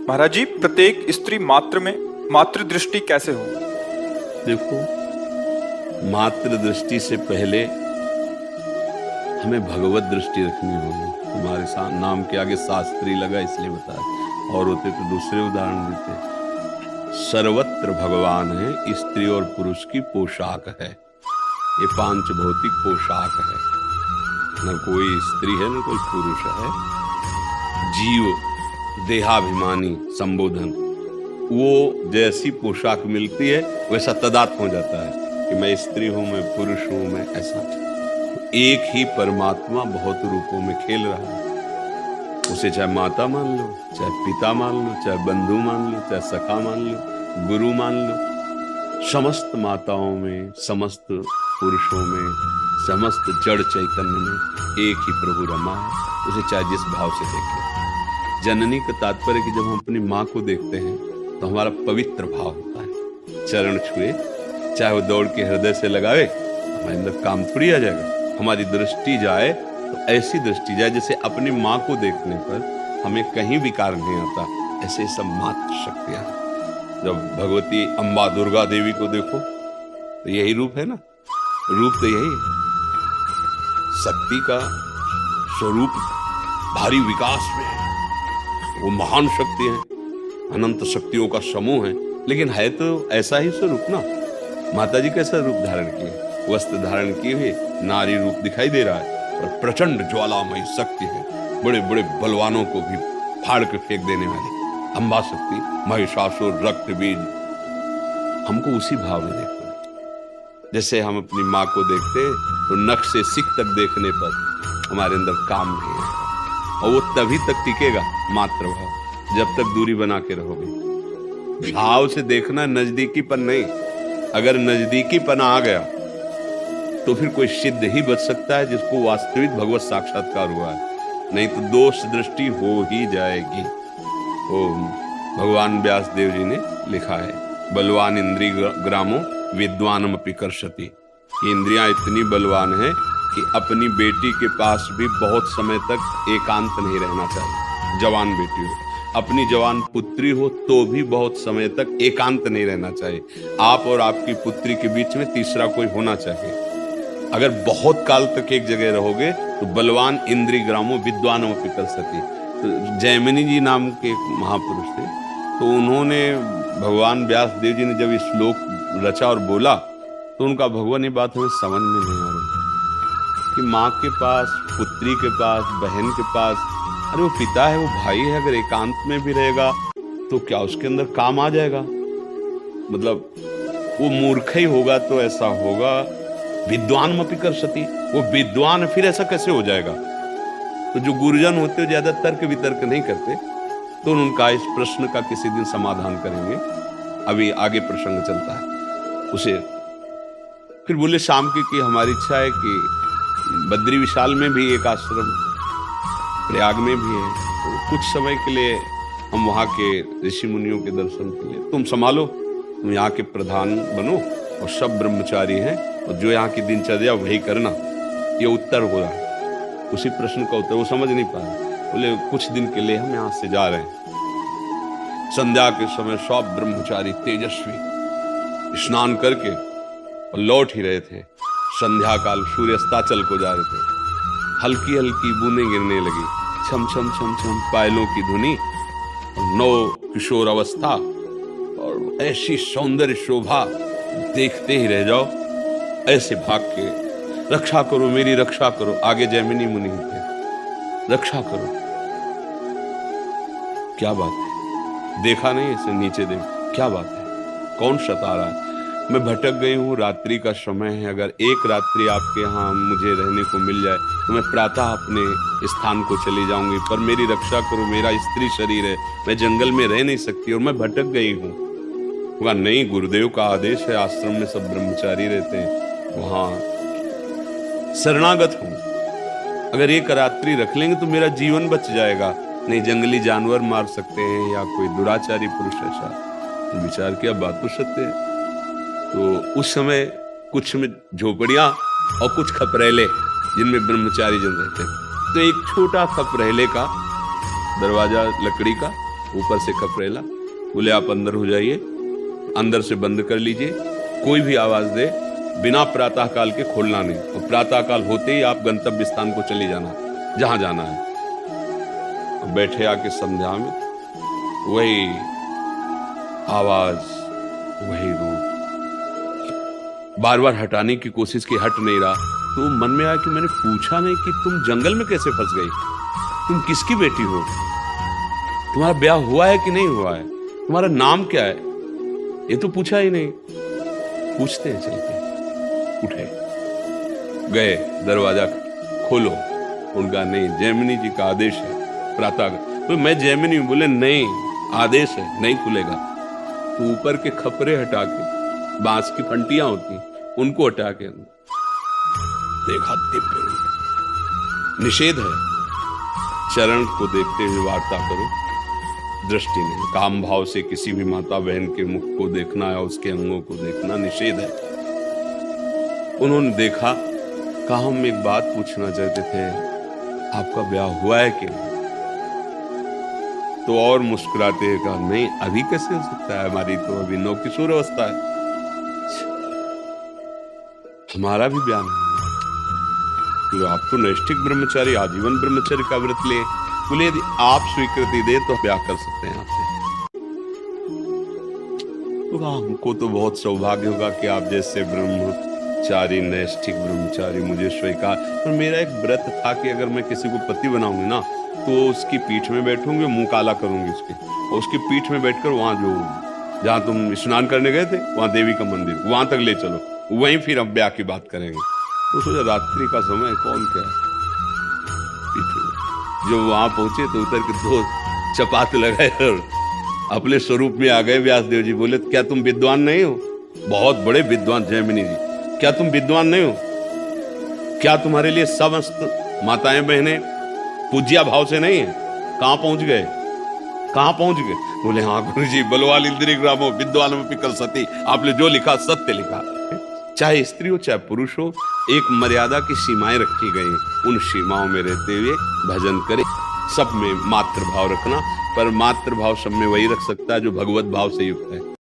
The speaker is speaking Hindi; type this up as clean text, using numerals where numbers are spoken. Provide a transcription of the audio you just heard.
महाराज जी, प्रत्येक स्त्री मात्र में मातृ दृष्टि कैसे हो? देखो, मातृ दृष्टि से पहले हमें भगवत दृष्टि रखनी होगी। तुम्हारे साथ नाम के आगे शास्त्री लगा इसलिए बताया, और होते तो दूसरे उदाहरण देते। सर्वत्र भगवान है, स्त्री और पुरुष की पोशाक है। ये पांच भौतिक पोशाक है, न कोई स्त्री है न कोई पुरुष है। जीव देहाभिमानी संबोधन, वो जैसी पोशाक मिलती है वैसा तदात्म हो जाता है कि मैं स्त्री हूं, मैं पुरुष हूं, मैं ऐसा। एक ही परमात्मा बहुत रूपों में खेल रहा है। उसे चाहे माता मान लो, चाहे पिता मान लो, चाहे बंधु मान लो, चाहे सखा मान लो, गुरु मान लो। समस्त माताओं में, समस्त पुरुषों में, समस्त जड़ चैतन्य में एक ही प्रभु रमा है। उसे चाहे जिस भाव से देख लो। जननी का तात्पर्य कि जब हम अपनी माँ को देखते हैं तो हमारा पवित्र भाव होता है। चरण छुए, चाहे वो दौड़ के हृदय से लगावे, हमारे अंदर काम थोड़ी आ जाएगा। हमारी दृष्टि जाए तो ऐसी दृष्टि जाए जैसे अपनी माँ को देखने पर हमें कहीं विकार नहीं आता। ऐसे सब मात्र शक्तियां। जब भगवती अम्बा दुर्गा देवी को देखो तो यही रूप है ना, रूप तो यही है। शक्ति का स्वरूप भारी विकास में है। वो महान शक्ति है, अनंत शक्तियों का समूह है, लेकिन है तो ऐसा ही स्वरूप ना। माता जी कैसा रूप धारण किए? वस्त्र धारण किए हुए नारी रूप दिखाई दे रहा है, और प्रचंड ज्वालामयी शक्ति है। बड़े बड़े बलवानों को भी फाड़ के फेंक देने वाली अम्बा शक्ति, महिषासुर, रक्त बीज। हमको उसी भाव में देखना है। जैसे हम अपनी माँ को देखते तो नख से सिक तक देखने पर हमारे अंदर काम नहीं आएगा, और वो तभी तक टिकेगा मात्र भाव, जब तक दूरी बना के रहोगे। भाव से देखना, नजदीकीपन नहीं। अगर नजदीकीपन आ गया तो फिर कोई सिद्ध ही बच सकता है जिसको वास्तविक भगवत साक्षात्कार हुआ है, नहीं तो दोष दृष्टि हो ही जाएगी। ओम भगवान व्यास देव जी ने लिखा है, बलवान इंद्री ग्रामो विद्वानम अपि कर्षति। ये इंद्रियां इतनी बलवान है कि अपनी बेटी के पास भी बहुत समय तक एकांत नहीं रहना चाहिए। जवान बेटी हो, अपनी जवान पुत्री हो तो भी बहुत समय तक एकांत नहीं रहना चाहिए। आप और आपकी पुत्री के बीच में तीसरा कोई होना चाहिए। अगर बहुत काल तक एक जगह रहोगे तो बलवान इंद्री ग्रामो विद्वानम अपि कर्षति। तो जैमिनी जी नाम के एक महापुरुष थे, तो उन्होंने भगवान व्यास देव जी ने जब इस श्लोक रचा और बोला तो उनका भगवान ये बात हमें समझ में नहीं आ रही कि माँ के पास, पुत्री के पास, बहन के पास, अरे वो पिता है, वो भाई है, अगर एकांत में भी रहेगा तो क्या उसके अंदर काम आ जाएगा? मतलब वो मूर्ख ही होगा तो ऐसा होगा। विद्वान मपि कर्षति, वो विद्वान फिर ऐसा कैसे हो जाएगा? तो जो गुरुजन होते हो ज्यादा तर्क वितर्क नहीं करते, तो उनका इस प्रश्न का किसी दिन समाधान करेंगे। अभी आगे प्रसंग चलता है। उसे फिर बोले शाम की हमारी इच्छा है कि बद्री विशाल में भी एक आश्रम, प्रयाग में भी है, तो कुछ समय के लिए हम वहाँ के ऋषि मुनियों के दर्शन के लिए तुम संभालो, तुम यहाँ के प्रधान बनो, और सब ब्रह्मचारी हैं, और जो यहाँ की दिनचर्या वही करना। ये उत्तर हो रहा है। उसी प्रश्न का उत्तर वो समझ नहीं पा रहे। बोले कुछ दिन के लिए हम यहाँ से जा रहे हैं। संध्या के समय सब ब्रह्मचारी तेजस्वी स्नान करके और लौट ही रहे थे। संध्या काल सूर्यास्ताचल को जा रहे थे। हल्की हल्की बूंदें गिरने लगी, छम छम छम छम पायलों की धुनी, नौ किशोर अवस्था, और ऐसी सौंदर्य शोभा देखते ही रह जाओ। ऐसे भाग के, रक्षा करो मेरी, रक्षा करो। आगे जैमिनी मुनि थे, रक्षा करो। क्या बात है? देखा नहीं ऐसे नीचे देख, क्या बात है? कौन सता रहा है? मैं भटक गई हूँ, रात्रि का समय है। अगर एक रात्रि आपके यहाँ मुझे रहने को मिल जाए तो मैं प्रातः अपने स्थान को चली जाऊंगी, पर मेरी रक्षा करो, मेरा स्त्री शरीर है, मैं जंगल में रह नहीं सकती और मैं भटक गई हूँ। वहाँ नहीं, गुरुदेव का आदेश है, आश्रम में सब ब्रह्मचारी रहते हैं, वहाँ शरणागत हूँ। अगर एक रात्रि रख लेंगे तो मेरा जीवन बच जाएगा। नहीं, जंगली जानवर मार सकते हैं या कोई दुराचारी पुरुष ऐसा। विचार किया, बात तो सत्य है। तो उस समय कुछ में झोपड़ियां और कुछ खपरेले जिनमें ब्रह्मचारी जन रहते हैं। तो एक छोटा खपरेले का दरवाजा लकड़ी का, ऊपर से खपरेला। बोले आप अंदर हो जाइए, अंदर से बंद कर लीजिए, कोई भी आवाज दे बिना प्रातः काल के खोलना नहीं, और प्रातः काल होते ही आप गंतव्य स्थान को चले जाना जहां जाना है। बैठे आके संध्या में वही आवाज, वही रूप, बार बार हटाने की कोशिश की, हट नहीं रहा। तो मन में आया कि मैंने पूछा नहीं कि तुम जंगल में कैसे फंस गई, तुम किसकी बेटी हो, तुम्हारा ब्याह हुआ है कि नहीं हुआ है, तुम्हारा नाम क्या है, ये तो पूछा ही नहीं। पूछते हैं चल के। उठे, गए, दरवाजा खोलो। उनका नहीं, जैमिनी जी का आदेश है प्रातः। तो मैं जैमिनी हूं, बोले नहीं आदेश है, नहीं खुलेगा। तो ऊपर के खपरे हटा के, बांस की फंटियां होती उनको हटा के देखा, दिव्य रूप, निषेध है। चरण को देखते हुए वार्ता करो, दृष्टि नहीं। काम भाव से किसी भी माता बहन के मुख को देखना या उसके अंगों को देखना निषेध है। उन्होंने देखा, कहा हम एक बात पूछना चाहते थे, आपका ब्याह हुआ है कि नहीं? तो और मुस्कुराते हुए कहा नहीं, अभी कैसे हो सकता है, हमारी तो अभी नवकिशोर अवस्था है, हमारा भी ब्याह नहीं हुआ। तो आप तो नैष्ठिक ब्रह्मचारी, आजीवन ब्रह्मचर्य का व्रत ले। बोले यदि आप स्वीकृति दे तो ब्याह कर सकते हैं आपसे। तो हमको तो बहुत सौभाग्य होगा कि आप जैसे ब्रह्मचारी, नैष्ठिक ब्रह्मचारी मुझे स्वीकार। पर मेरा एक व्रत था कि अगर मैं किसी को पति बनाऊंगी ना, तो उसकी पीठ में बैठूंगी, मुंह काला करूंगी उसके, और उसकी पीठ में बैठकर वहां जो जहां तुम स्नान करने गए थे वहां देवी का मंदिर, वहां तक ले चलो, वहीं फिर हम ब्याह की बात करेंगे। तो सोचा रात्रि का समय, कौन क्या जो वहां पहुंचे तो उतर के 2 चपात लगाए और अपने स्वरूप में आ गए। व्यासदेव जी बोले क्या तुम विद्वान नहीं हो? बहुत बड़े विद्वान जैमिनी जी, क्या तुम विद्वान नहीं हो? क्या तुम्हारे लिए समस्त माताएं बहनें पूज्या भाव से नहीं है? कहां पहुंच गए, कहां पहुंच गए? बोले हाँ गुरु जी, बलवाल इंद्रिय ग्रामो विद्वान में पिकल सती, आपने जो लिखा सत्य लिखा। चाहे स्त्री हो चाहे पुरुष हो, एक मर्यादा की सीमाएं रखी गई, उन सीमाओं में रहते हुए भजन करे। सब में मातृभाव रखना, पर मातृभाव सब में वही रख सकता है जो भगवत भाव से युक्त है।